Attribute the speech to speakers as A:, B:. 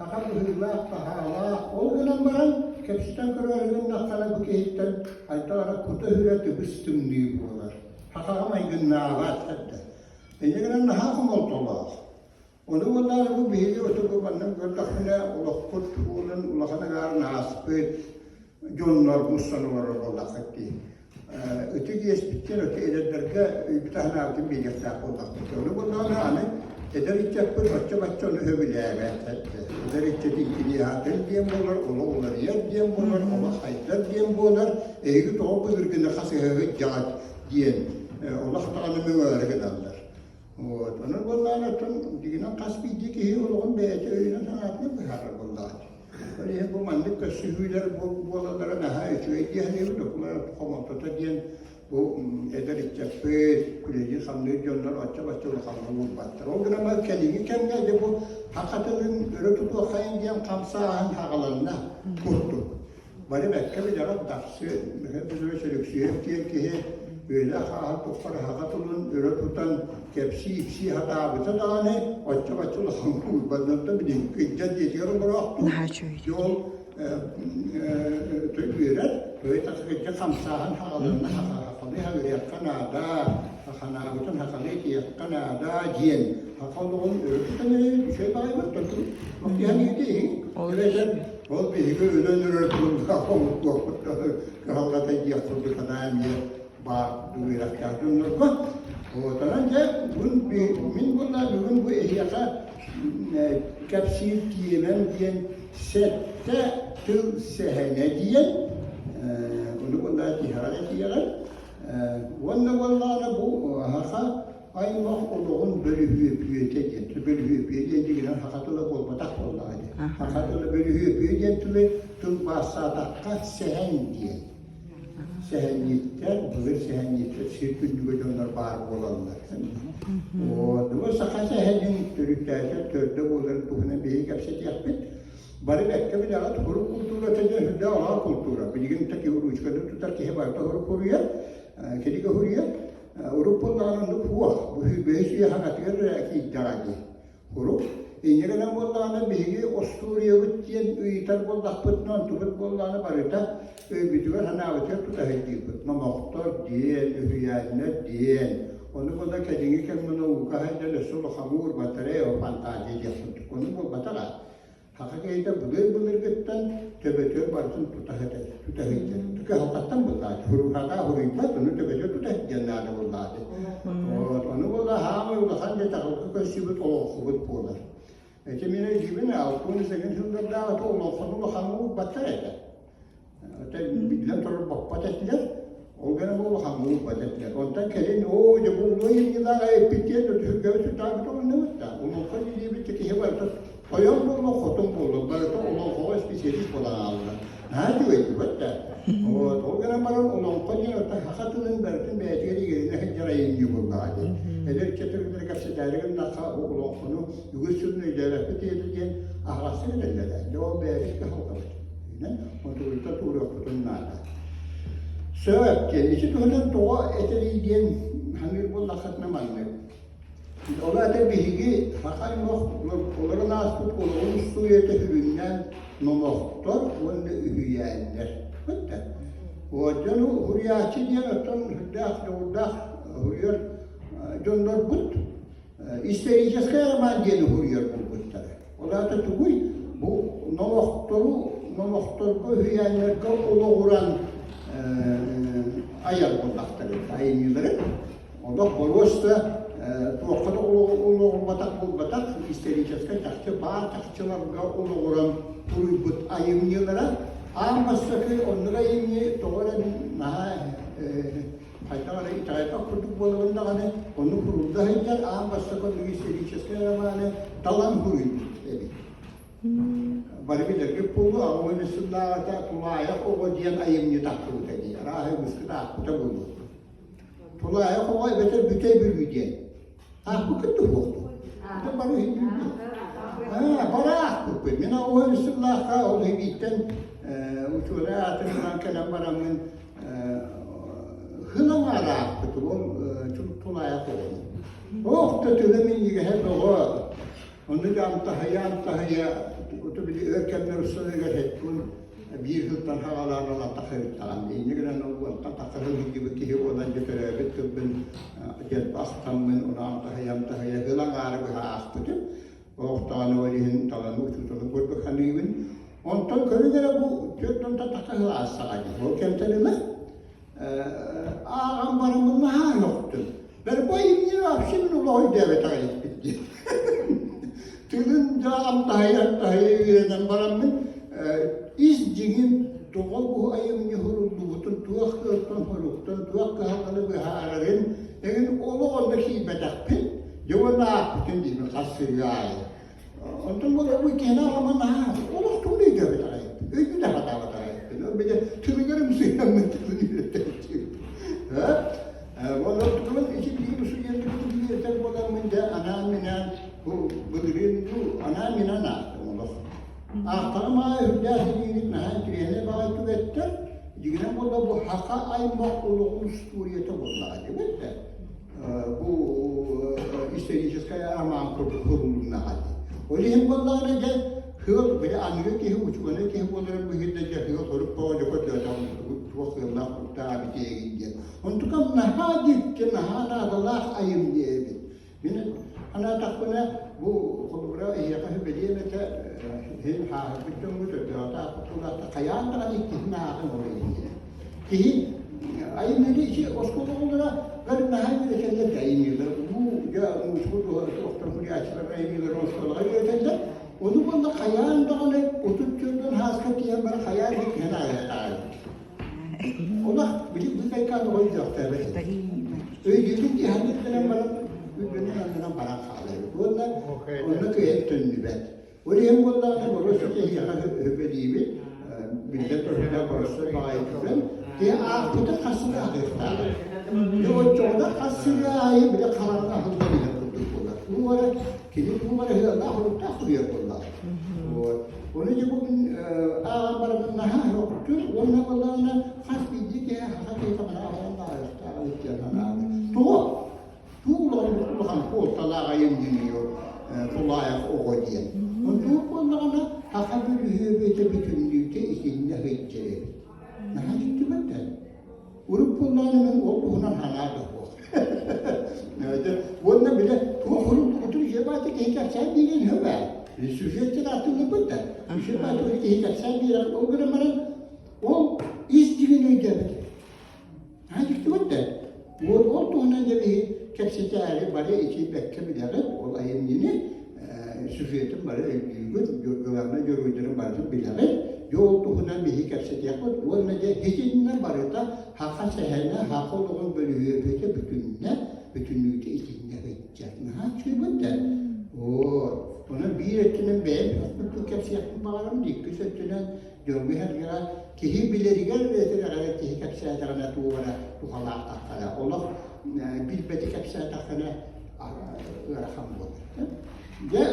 A: Fakat hırlak, pahala, o günden baran kepsitten kırarının nakala bu kehitten aytara kutu hüreti bıstım diye buralar. Fakat ama günna var hatta. Ecegen naha kumoltolar. Onu bunlar bu bilgi oturup bandım gördüküne ulak kut ulun ulakana gar nasipet jonlar mustanılar olarak etti. Öteki espitten öte ederlerge bir tane avcım bir yakta olmak. Onu bunlar hani eder içecek bir başça onu hövüleye eder içecek ikili hatır diyem bolar, ola yer diyem bolar, ola haytlar diyem bolar. Eğer doğu bu ürgünde kası hövü cahat diyen Allah Teala'nın öğretmenler. Onun bunlarla tüm diginen kasbi ki oğlum beyce öyle sanatını bu haber bunlar. Böyle bu mandık kasıhüler bu bolalara naha içiyor diye hani bu dokular komutada diyen bu eder içecek kuleci sandığı canlar açça başça olakanlar battır. O gün ama kendini kendine bu hakikaten öyle tutuyor kayın diyen kamsağın hakalarına kurttu. Bari Mekke bir taraf dahsı, biz öyle söylüyoruz diye ki böyle hakat hakatulun öyle tutan kepsi ipsi hata bıta da ne açça başça olakanlar battır. Bir de caddiyetiyorum bıraktı. Yol tüyürer, böyle takıcı kamsağın hakalarına hakalı öyle Kanada, Kanada'nın hakalı ki Kanada diyen hakalığın öyle tutan bir şey var mı? Yani değil. Öyle o bir öğrenir durumda oldu. Kalkata yapıldı kadar var duyurak yardımlar var. O tarafta bun bir min bunlar bugün bu ehyata kapsiyet diyen sette tüm sehene diyen onu bunlar tiharet diyorlar. Vallahi bu haka aynı vakit olduğun böyle büyütecek, böyle büyütecek gibi hakatla olmadak vallahi. Hakatla böyle büyütecek tüm bahsadakka sehen diye. Sehenlikler, böyle sehenlikler, sirkün gücünler var olanlar. O sakın sehenin türüklerce törde olur, tuhuna bir kapsayı yapıp, bari Mekke bir daha huru kultura tecrübe hüdde ala kultura. Bilgin taki huru uçkadı tutar ki hebarda huru kuruya, kedika huruya. Avrupa'nın huwa bu beşi hakatır ki daragi huruf İngilizce bollağına bilgi Avusturya vityen üyter bollağ putnan tubut bollağına barita bütüver hanavatır tutahedi mamaqtar diyen ühüyâne diyen onu bolla kedingi kemunu ukahayda lesul hamur batare o pantaji yaptı onu bol batara hakikaten budur gittan tebetör bartın tutahedi çünkü hakikaten bollağ huruf hata huruflar onu tebetör tutahedi cennadı bollağ onu bolla hamur ulaşan de takılkı köşibut oğukubut bolar Cemile gibi ne altını senin şunda daha da olan hamur batar eder. Tabi bilen torun bakpat ettiler. O gene bu hamur batar ettiler. Ondan kelin o ya bu yıllar ay bitiyor da göğsü tabi de onu ne var? Onun kadar iyi bir teki var da koyun bunu kotun buldu. Böyle de onun hoş bir şey falan aldı. Ne diyor ki batta? O gene bana onun kadar da hakikaten bertin beğeni gelene hicrayın gibi oldu. Eğer çetirleri kapsa dergin naka o konu yüzünü ilerleyip diyen ahlakını derler. Cevap verir ki halka. Ne? Oturda tuğra kutunlarda. Sebep kendisi tuğra doğa eteri diyen hangi bu lakatna malmı. Ola da bilgi fakat onların nasıl onun suyete hüründen nomoktor onu üyeyenler. Hatta o canı hürriyatçı diyen öten hüddah hürriyat Jonlar but isteyeceğiz kayarman diye hürriyet bu butları. Ola da tuğuy bu nomoktoru hüyeyenler oluğuran ayar bundaktırır, ayınları. Ola bolosta tuğakada oluğur batak isteyeceğiz kayarman bağır takçılarga oluğuran but ayınları. Ağamastakı onlara yeni doğru naha Hayatlar itayeta kurduk bolağında hani onu kurulda heyler ağam başta konu isteyeceğiz ama hani talan kuruydu dedi. Bari bilir ki pulu ağamını sınavda tulaya o diyen ayımını takılı dedi. Rahı müskü takılı da buldu. Tulaya o beter bütey bir diyen. Bu kıttı oldu. Bari hiç para akıp. Mina o Müslümanlar o hibitten uçura atından kelam baramın hınama rahatlıkı çok tulaya koydu. Oh da tülemin gibi hep o. Onu da amtahaya bir örkenler usulüyle hepun bir hıldan havalarla takırıktan değil. Ne kadar o takırık gibi ki olan götürüp tıbbın gelip aktamın ona tahayam hılan ağrı bir aktıdı. Oğuzdan olihin talanı uçurtulu kurbu kanıyın. Ondan körügere bu çöktüm de takırık asağıdı. O kentelerine ağam barımın naha yoktu. Ben bu imni rapşimin ulu devlet ayet bitti. Tülün cağım tahiyyen baramın izcinin doğal bu ayım yuhuruldu butun tuğak örtün horuktan tuğak kahakalı bir hararın egin olu ondaki bedakpin yuvana akıtın değil mi kasır yağı. Ondan bu iki hena ama naha oluk tüm değil devlet ayet. Öykü de hata ayet. Bir de tülügerim suyamın tülünü üretemeyeceğim. Walau tuan isi biru suyan itu dia terbola menja anamina bu beririn tu anamina na Allah. Akama hujah ini nah kirene bagai tu better. Jika bola bu haka ay makhluk usturiye bola aja better. Bu историческая рамка kuruluna aja. Oleh hem bola aja hıl böyle anlıyor ki uçmanı ki bola bu hidde hıl sorup bu joko jam tuak Allah tabi diye. Untuk kan nahajik ke nahana adalah ayam dia ini. Bina anak takuna bu kalau berapa ia kan beli mereka hin ha betul betul tak betul tak kaya antara ikna kan orang ini. Kini ayam ini si osko orang kan nahajik dia kena ayam ini. Bu dia musuh tu doktor punya acara ayam ini orang sekolah dia kena. Onu bana kaya antara oturup çözdün haskat diye bana kaya dik hena ya. Ona bir kaykan olacak tabii. Öyle ki hadislerin bana birbirine yanına bana kalıyor. Ona kıyettin ben. Oraya hem bunlarla borçlu ki yana öbediğimi millet orada borçlu bağıştıran diye ahıda kasıya akıftar. O çoğda kasıya ayı bile kararına hızla bile kurduk bunlar. Bu ara kilit bu ara hızla hızla kuruyor bunlar. Onun için bugün ağalarımın naha yoktur. Onunla bunlarla has bilgi ki hakikaten ağalarında ayakta tuğ. Tuğlarını koltalar ayın dönüyor. Kulağa oğu diye. Onun bunlarla hakikaten hüviyete bütünlükte içinde hıccı. Naha çıktı benden. Urup bunlarının olduğundan hanadı bu. Onunla bile tuğ kurup otur cebatı kehkak sen bilin hüve. Süfiyetler atını bıttı. Süfiyetler atını kehkak sen bilin o gırmanın o izcivini ödemedi. Naha çıktı bıttı. Bu olduğundan da bir kapsitari bari içi beklemeleri olayın yine süfiyetin bari güvenme görüldüğünün bari bilerek yolduğundan bir kapsitari yapıp onunla da hiçinden bari da haka seherine haka olduğun bölüğü öpete bütünlükte içinde edecek. Naha çıktı bıttı. Ona bir etinin beğen, bu kapsiyatın bağırım değil, küsettiğinden diyorum her yere kihi bileri gelmedi, kihi kapsiyatlarına tuğala akala. Allah bilbedi kapsiyatlarına rakam bu. Ve